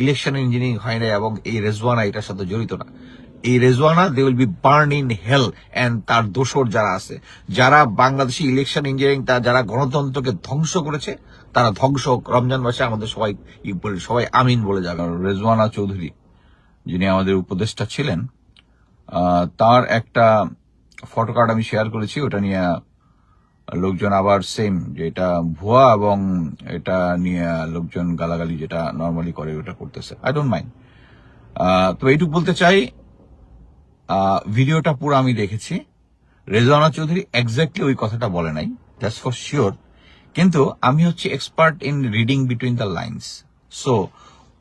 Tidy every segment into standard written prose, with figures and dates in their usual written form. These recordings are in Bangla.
ইলেকশন ইঞ্জিনিয়ারিং হয় না এবং এই রেজওয়ানা এটার সাথে জড়িত না। এই Rezwana they will be burn in hell and তার দোসর যারা আছে, যারা বাংলাদেশি ইলেকশন ইঞ্জিনিয়ারিং যারা গণতন্ত্রকে ধ্বংস করেছে, তারা ধ্বংস হোক। রমজান মাসে আমাদের সবাই আমিন বলে যাবে। রেজওয়ানা চৌধুরী যিনি আমাদের উপদেষ্টা ছিলেন, তার একটা ফটো কার্ড আমি শেয়ার করেছি, ওটা নিয়ে লোকজন আবার সেম যে এটা ভুয়া এবং এটা নিয়ে লোকজন গালাগালি যেটা নর্মালি করে ওটা করতেছে। I don't mind. তো এইটুকু বলতে চাই, ভিডিওটা পুরো আমি দেখেছি। রেজওয়ানা চৌধুরী এক্স্যাক্টলি ওই কথাটা বলে নাই, দ্যাটস ফর শিওর, কিন্তু আমি হচ্ছে expert in reading between the lines. So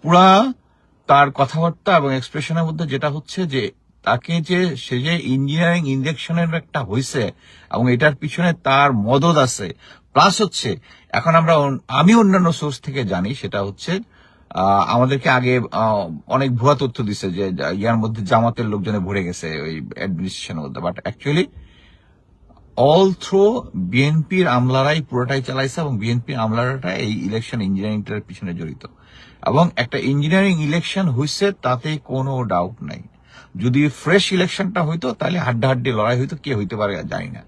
পুরা তার কথাবার্তা এবং এক্সপ্রেশনের মধ্যে যেটা হচ্ছে যে তাকে সে যে ইঞ্জিনিয়ারিং ইঞ্জেকশনের একটা হয়েছে এবং এটার পিছনে তার মদত আছে, প্লাস হচ্ছে এখন আমি অন্যান্য সোর্স থেকে জানি সেটা হচ্ছে আমাদেরকে আগে অনেক ভুয়া তথ্য দিচ্ছে যে ইয়ার মধ্যে জামাতের লোকজনে ভরে গেছে ওই অ্যাডমিনিস্ট্রেশনের মধ্যে, বাট অ্যাকচুয়ালি অল থ্রু বিএনপির আমলারাই পুরোটাই চালাইছে এবং বিএনপির আমলারা এই ইলেকশন ইঞ্জিনিয়ারিংটার পিছনে জড়িত। এবং একটা ইঞ্জিনিয়ারিং ইলেকশন হয়েছে তাতে কোনো ডাউট নাই। যদি ফ্রেশ ইলেকশনটা হইতো তাহলে হাড্ডাহাড্ডি লড়াই হইতো, কে হইতে পারে জানি না,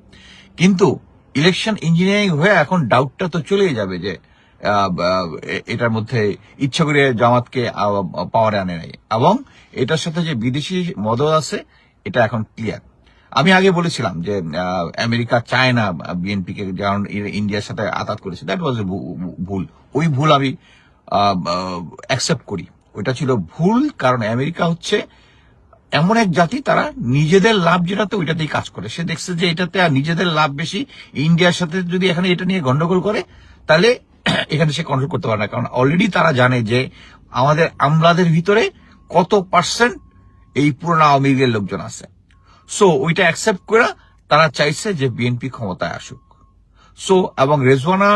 কিন্তু ইলেকশন ইঞ্জিনিয়ারিং হয়ে এখন ডাউটটা তো চলেই যাবে যে এটার মধ্যে ইচ্ছা করে জামাতকে পাওয়ারে আনে নাই এবং এটার সাথে যে বিদেশি মদত আছে এটা এখন ক্লিয়ার। আমি আগে বলেছিলাম যে আমেরিকা চায় না বিএনপিকে, যেমন ইন্ডিয়ার সাথে আঘাত করেছে, দ্যাট ওয়াজ ভুল। ওই ভুল আমি অ্যাকসেপ্ট করি, ওইটা ছিল ভুল। কারণ আমেরিকা হচ্ছে এমন এক জাতি, তারা নিজেদের লাভ যেটাতে ওইটাতেই কাজ করে। সে দেখছে যে এটাতে আর নিজেদের লাভ বেশি, ইন্ডিয়ার সাথে যদি এখানে এটা নিয়ে গন্ডগোল করে তাহলে এখানে সে কন্ট্রোল করতে পারে না। কারণ অলরেডি তারা জানে যে আমাদের আমলাদের ভিতরে কত পার্সেন্ট এই পুরোনো আওয়ামী লীগের লোকজন আছে। সো ওইটা অ্যাকসেপ্ট করে তারা চাইছে যে বিএনপি ক্ষমতায় আসুক। সো এবং রেজওয়ানা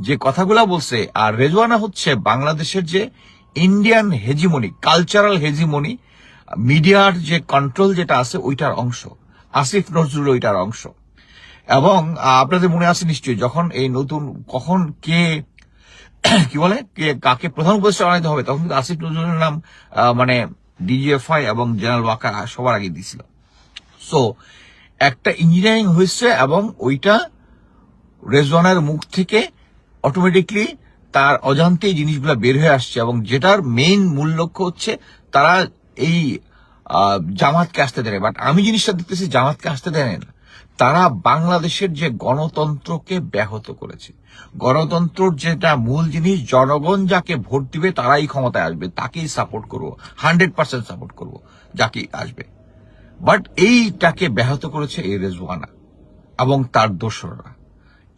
যে কথাগুলা বলছে, আর রেজওয়ানা হচ্ছে বাংলাদেশের যে ইন্ডিয়ান হেজিমনি, কালচারাল হেজিমনি, মিডিয়ার যে কন্ট্রোল যেটা আছে ওইটার অংশ, আসিফ নজরুল ওইটার অংশ। এবং আপনাদের মনে আছে নিশ্চয়ই যখন এই নতুন কখন কে কি বলে কাকে প্রধান উপদেষ্টা বানাইতে হবে, তখন কিন্তু আসিফ নজরুলের নাম মানে ডিজিএফআই এবং জেনারেল ওয়াকার সবার আগে দিয়েছিল। সো একটা ইঞ্জিনিয়ারিং হয়েছে এবং ওইটা রেজওয়ানার মুখ থেকে অটোমেটিকলি তার অজান্তেই জিনিসগুলো বের হয়ে আসছে এবং যেটার মেইন মূল লক্ষ্য হচ্ছে তারা এই জামাতকে আসতে দেয়। বাট আমি জিনিসটা দেখতেছি জামাতকে আসতে দেয় না, তারা বাংলাদেশের যে গণতন্ত্রকে ব্যাহত করেছে। গণতন্ত্রর যেটা মূল জিনিস, জনগণ যাকে ভোট দিবে তারাই ক্ষমতায় আসবে, তাকেই সাপোর্ট করবো, 100% সাপোর্ট করবো যাকে আসবে। বাট এইটাকে ব্যাহত করেছে এই রেজওয়ানা এবং তার দোসররা,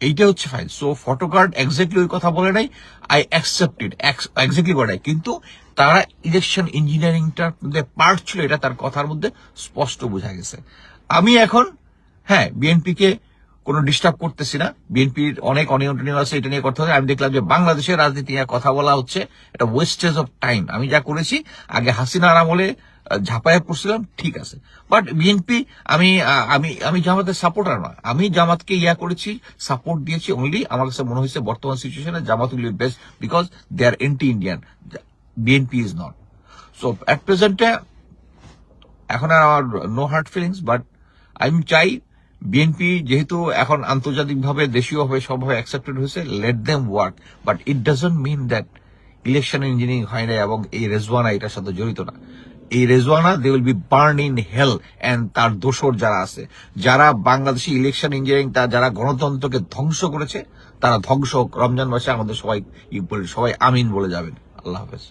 এইটা হচ্ছে ফাইল। সো ফটোকার্ড এক্স্যাক্টলি ওই কথা বলে নাই, আই অ্যাকসেপ্ট ইট এক্স্যাক্টলি বলে নাই, কিন্তু তারা ইলেকশন ইঞ্জিনিয়ারিংটার মধ্যে পার্ট ছিল, এটা তার কথার মধ্যে স্পষ্ট বোঝা গেছে। আমি এখন বিএনপিকে কোনো ডিস্টার্ব করতেছি না, বিএনপির অনেক অনিয়ন্ত্রণীয় আছে, এটা নিয়ে কথা হবে। আমি দেখলাম যে বাংলাদেশের রাজনীতি নিয়ে কথা বলা হচ্ছে এটা ওয়েস্টেজ অফ টাইম। আমি যা করেছি আগে হাসিনার আমলে ঝাঁপায় পড়ছিলাম, ঠিক আছে, বাট বিএনপি আমি আমি আমি জামাতের সাপোর্টার না, আমি জামাতকে করেছি, সাপোর্ট দিয়েছি অনলি আমার কাছে মনে হয়েছে বর্তমান সিচুয়েশনে Jamaat will be best because they are anti Indian, BNP is not. So at প্রেজেন্টে এখন আর আমার নো হার্ট ফিলিংস, বাট আমি চাই বিএনপি যেহেতু এখন আন্তর্জাতিকভাবে দেশীয়ভাবে সবভাবে অ্যাকসেপ্টেড হয়েছে, let them work, but it doesn't mean that election engineering হয় না এবং এই রেজওয়ানা এটার সাথে জড়িত না। এই Rezwana they will be burn in hell and তার দোসর যারা আছে, যারা বাংলাদেশি ইলেকশন ইঞ্জিনিয়ারিং যারা গণতন্ত্রকে ধ্বংস করেছে, তারা ধ্বংস হোক। রমজান মাসে আমাদের সবাই আমিন বলে যাবেন। আল্লাহ হাফেজ।